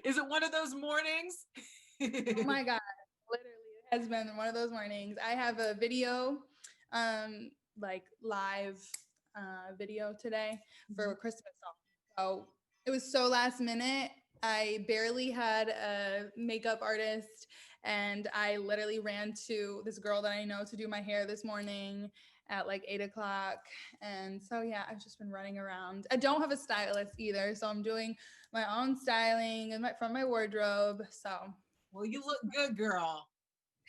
Is it one of those mornings? Oh my God. Literally, it has been one of those mornings. I have a video, like live video today for a Christmas song. So it was so last minute. I barely had a makeup artist, and I literally ran to this girl that I know to do my hair this morning at like 8 o'clock. And so, yeah, I've just been running around. I don't have a stylist either. So I'm doing my own styling and from my wardrobe. So, Well, you look good, girl.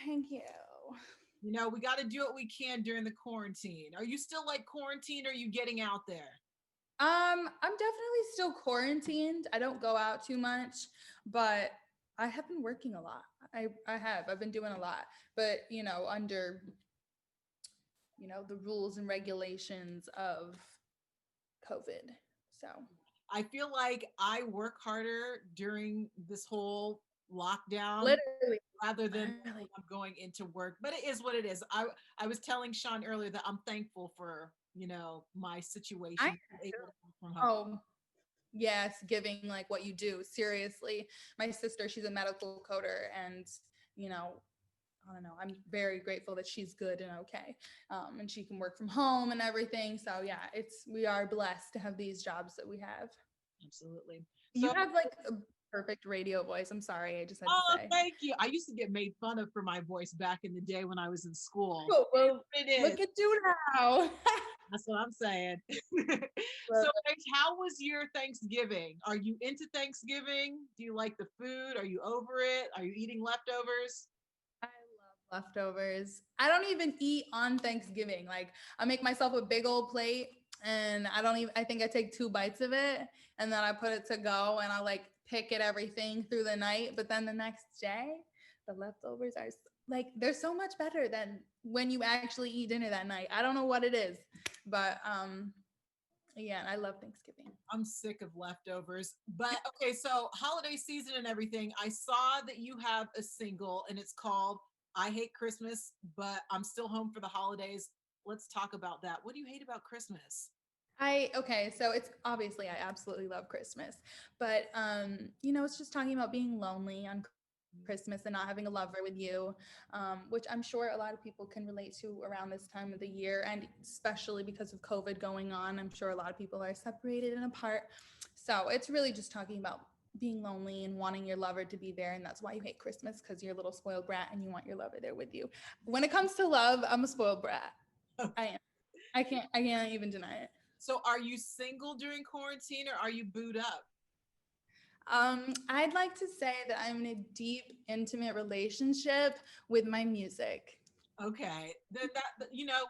thank you. You know, we got to do what we can during the quarantine. Are you still like quarantined or are you getting out there? I'm definitely still quarantined. I don't go out too much, but I have been working a lot. I've been doing a lot, but under the rules and regulations of COVID. So, I feel like I work harder during this whole lockdown literally, rather than literally. when I'm going into work. But it is what it is. I was telling Sean earlier that I'm thankful for, my I situation, able to work from home. oh, yes, giving like what you do. Seriously. My sister, she's a medical coder, and you know, I don't know. I'm very grateful that she's good and okay, and she can work from home and everything. So yeah, we are blessed to have these jobs that we have. Absolutely. You So, have like a perfect radio voice. I'm sorry, I just had to oh, say. thank you. I used to get made fun of for my voice back in the day when I was in school. Oh, well, It is. look at you now. That's what I'm saying. Love So, it. Rach, how was your Thanksgiving? Are you into Thanksgiving? Do you like the food? Are you over it? Are you eating leftovers? I love leftovers. I don't even eat on Thanksgiving. Like I make myself a big old plate, and I think I take 2 bites of it, and then I put it to go, and I like pick at everything through the night, but then the next day the leftovers are like they're so much better than when you actually eat dinner that night. I don't know what it is, but yeah, I love Thanksgiving. I'm sick of leftovers. But okay, so holiday season and everything. I saw that you have a single and it's called I Hate Christmas, but I'm still home for the holidays. Let's talk about that. What do you hate about Christmas? Okay, so it's obviously I absolutely love Christmas, but it's just talking about being lonely on Christmas and not having a lover with you, which I'm sure a lot of people can relate to around this time of the year, and especially because of COVID going on, I'm sure a lot of people are separated and apart. So it's really just talking about being lonely and wanting your lover to be there, and that's why you hate Christmas because you're a little spoiled brat and you want your lover there with you. When it comes to love, I'm a spoiled brat. I am. I can't even deny it. So are you single during quarantine or are you booed up? I'd like to say that I'm in a deep, intimate relationship with my music. Okay. Then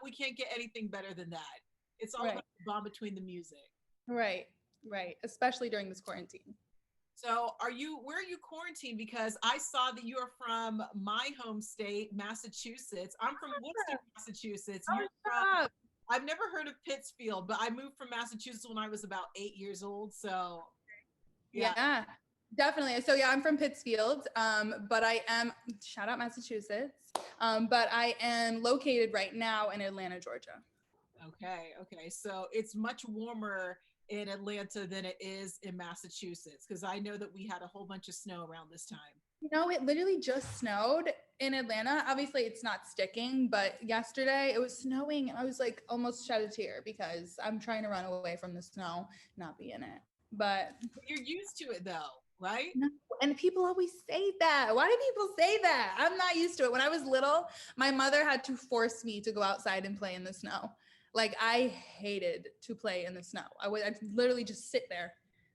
we can't get anything better than that. It's all Right, about the bond between the music. right, right. Especially during this quarantine. So, where are you quarantined? Because I saw that you are from my home state, Massachusetts. I'm from Worcester, Massachusetts. Oh, You're from, stop. I've never heard of Pittsfield, but I moved from Massachusetts when I was about 8 years old. So, yeah. Yeah, definitely. So yeah, I'm from Pittsfield, but I am shout out Massachusetts. But I am located right now in Atlanta, Georgia. Okay. Okay. So it's much warmer in Atlanta than it is in Massachusetts because I know that we had a whole bunch of snow around this time. It literally just snowed in Atlanta. Obviously, it's not sticking, but yesterday it was snowing and I was like almost shed a tear because I'm trying to run away from the snow, not be in it. But But you're used to it though, right? no, and people always say that. Why do people say that? I'm not used to it. When I was little, my mother had to force me to go outside and play in the snow. Like I hated to play in the snow. I'd literally just sit there.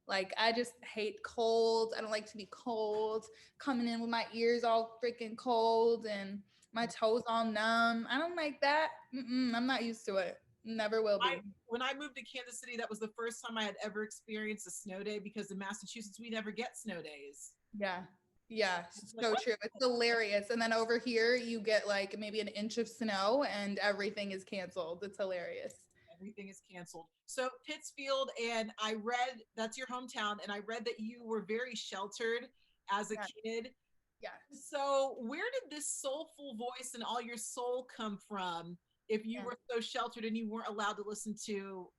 Like I just hate cold. I don't like to be cold. Coming in with my ears all freaking cold and my toes all numb. I don't like that. I'm not used to it. Never will I be. when I moved to Kansas City, that was the first time I had ever experienced a snow day because in Massachusetts we never get snow days. Yeah. Yeah, It's like so what? true. It's hilarious. And then over here, you get like maybe an inch of snow and everything is canceled. It's hilarious. Everything is canceled. So Pittsfield, and I read that's your hometown, and I read that you were very sheltered as a Yeah. kid. Yes. So where did this soulful voice and all your soul come from if you Yeah. were so sheltered and you weren't allowed to listen to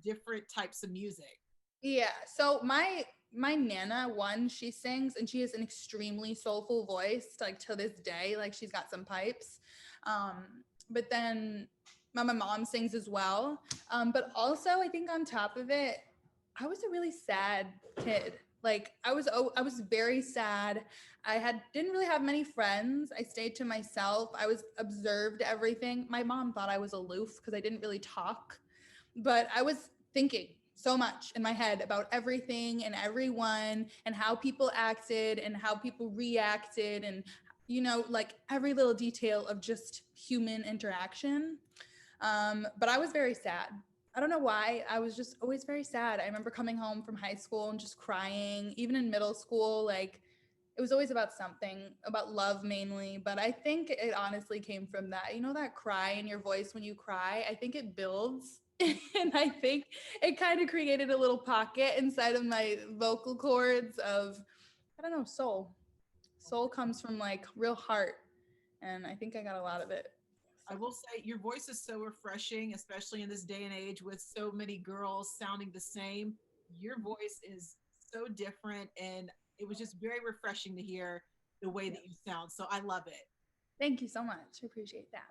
different types of music? Yeah. So my nana, one, she sings and she has an extremely soulful voice, like to this day, like she's got some pipes. But then my mom sings as well. But also I think on top of it, I was a really sad kid. Like I was very sad. I had didn't really have many friends. I stayed to myself. I was observed everything. My mom thought I was aloof because I didn't really talk, but I was thinking so much in my head about everything and everyone and how people acted and how people reacted and like every little detail of just human interaction. But I was very sad. I don't know why. I was just always very sad. I remember coming home from high school and just crying. Even in middle school, like it was always about something, about love mainly. But I think it honestly came from that. You know, that cry in your voice when you cry? I think it builds. And I think it kind of created a little pocket inside of my vocal cords of, I don't know, soul. Soul comes from like real heart. And I think I got a lot of it. I So. will say your voice is so refreshing, especially in this day and age with so many girls sounding the same. Your voice is so different, and it was just very refreshing to hear the way Yeah. that you sound. So I love it. Thank you so much. I appreciate that.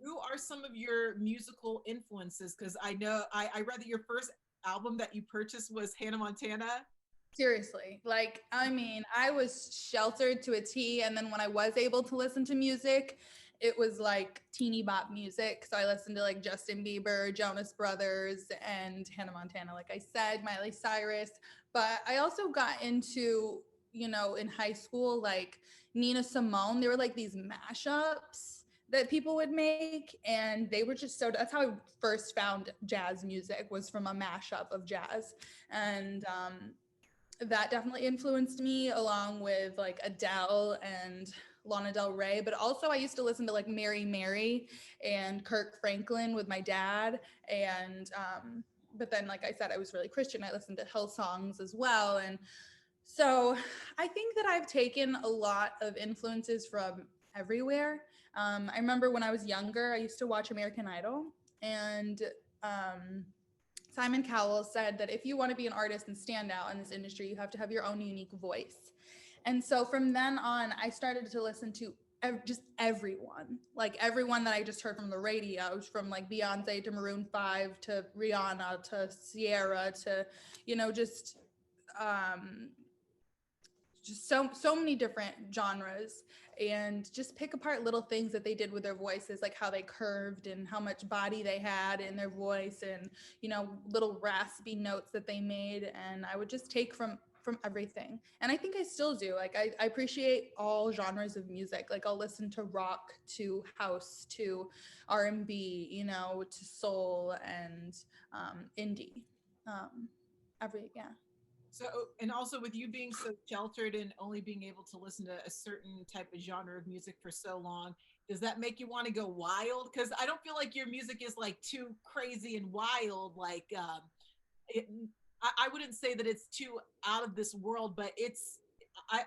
Who are some of your musical influences? Because I know I read that your first album that you purchased was Hannah Montana. Seriously. Like, I mean, I was sheltered to a T. And then when I was able to listen to music, it was like teeny bop music. So I listened to like Justin Bieber, Jonas Brothers, and Hannah Montana, like I said, Miley Cyrus. But I also got into, in high school, like Nina Simone. There were like these mashups that people would make, and they were just so, that's how I first found jazz music, was from a mashup of jazz. And that definitely influenced me, along with like Adele and Lana Del Rey. But also I used to listen to like Mary Mary and Kirk Franklin with my dad. And but then, like I said, I was really Christian. I listened to Hillsongs as well. And so I think that I've taken a lot of influences from everywhere. I remember when I was younger, I used to watch American Idol, and um, Simon Cowell said that if you want to be an artist and stand out in this industry, you have to have your own unique voice. And so from then on, I started to listen to just everyone, like everyone that I just heard from the radio, from like Beyonce to Maroon 5 to Rihanna to Sierra to, just um, so many different genres, and just pick apart little things that they did with their voices, like how they curved and how much body they had in their voice, and little raspy notes that they made. And I would just take from everything, and I think I still do. Like I appreciate all genres of music. Like I'll listen to rock, to house, to R&B, to soul, and indie. um yeah. So, and also with you being so sheltered and only being able to listen to a certain type of genre of music for so long, does that make you want to go wild? Because I don't feel like your music is like too crazy and wild. Like, it, I wouldn't say that it's too out of this world, but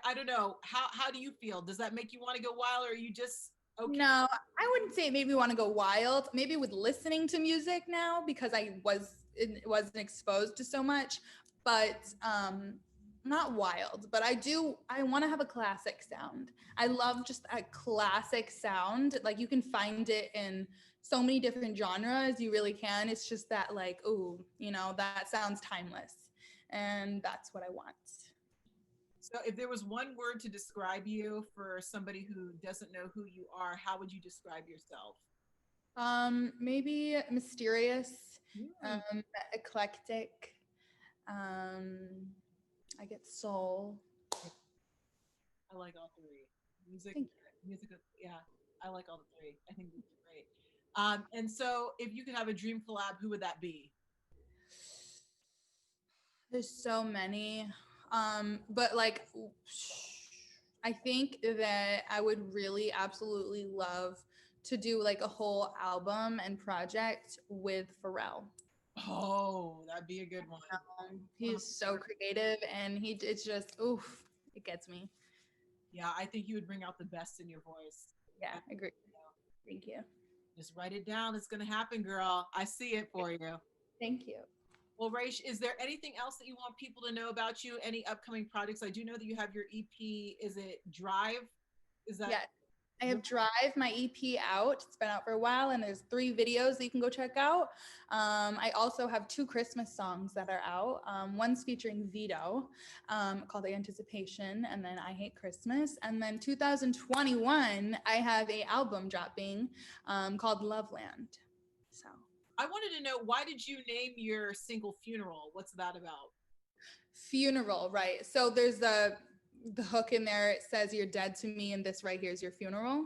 I don't know. How do you feel? Does that make you want to go wild, or are you just okay? No, I wouldn't say it made me want to go wild. Maybe with listening to music now, because wasn't exposed to so much, but not wild. But I want to have a classic sound. I love just a classic sound. Like you can find it in so many different genres. You really can. It's just that like, ooh, that sounds timeless. And that's what I want. So, if there was one word to describe you for somebody who doesn't know who you are, how would you describe yourself? Maybe mysterious, Mm, eclectic. Um, I get soul. I like all three. Music, Thank music. Yeah, I like all the three. I think these are great. And so, if you could have a dream collab, who would that be? There's so many. But like, I think that I would really absolutely love to do like a whole album and project with Pharrell. Oh, that'd be a good one. He's so creative, and it's just oof, it gets me. Yeah, I think you would bring out the best in your voice. Yeah, I, I agree. you know, Thank you. just write it down. It's gonna happen, girl. I see it for you. Thank you. Well, Raiche, is there anything else that you want people to know about you? Any upcoming projects? I do know that you have your EP. Is it Drive? Is that Yes. I have Drive, my EP out. It's been out for a while, and there's 3 videos that you can go check out. I also have 2 Christmas songs that are out. One's featuring Vito, called Anticipation, and then I Hate Christmas. And then 2021, I have a album dropping called Loveland. So I wanted to know, why did you name your single Funeral? What's that about? funeral, right? So there's the hook in there. It says you're dead to me, and this right here is your funeral.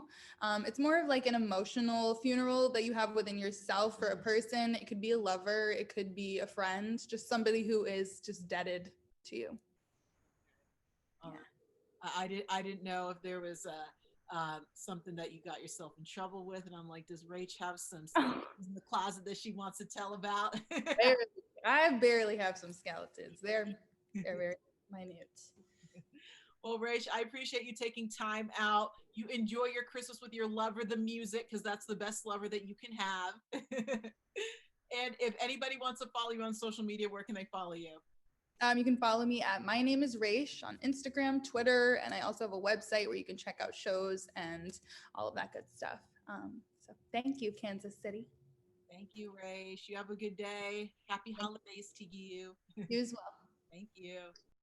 It's more of like an emotional funeral that you have within yourself for a person. It could be a lover, it could be a friend, just somebody who is just deaded to you. All Yeah. right. I didn't know if there was something that you got yourself in trouble with, and I'm like, does Rach have some skeletons in the closet that she wants to tell about? Barely, I barely have some skeletons. They're very minute. Well, Rach, I appreciate you taking time out. You enjoy your Christmas with your lover, the music, because that's the best lover that you can have. And if anybody wants to follow you on social media, where can they follow you? You can follow me at My Name is Raiche on Instagram, Twitter, and I also have a website where you can check out shows and all of that good stuff. So thank you, Kansas City. Thank you, Rach. You have a good day. Happy Thank holidays to you. you as well. Thank you.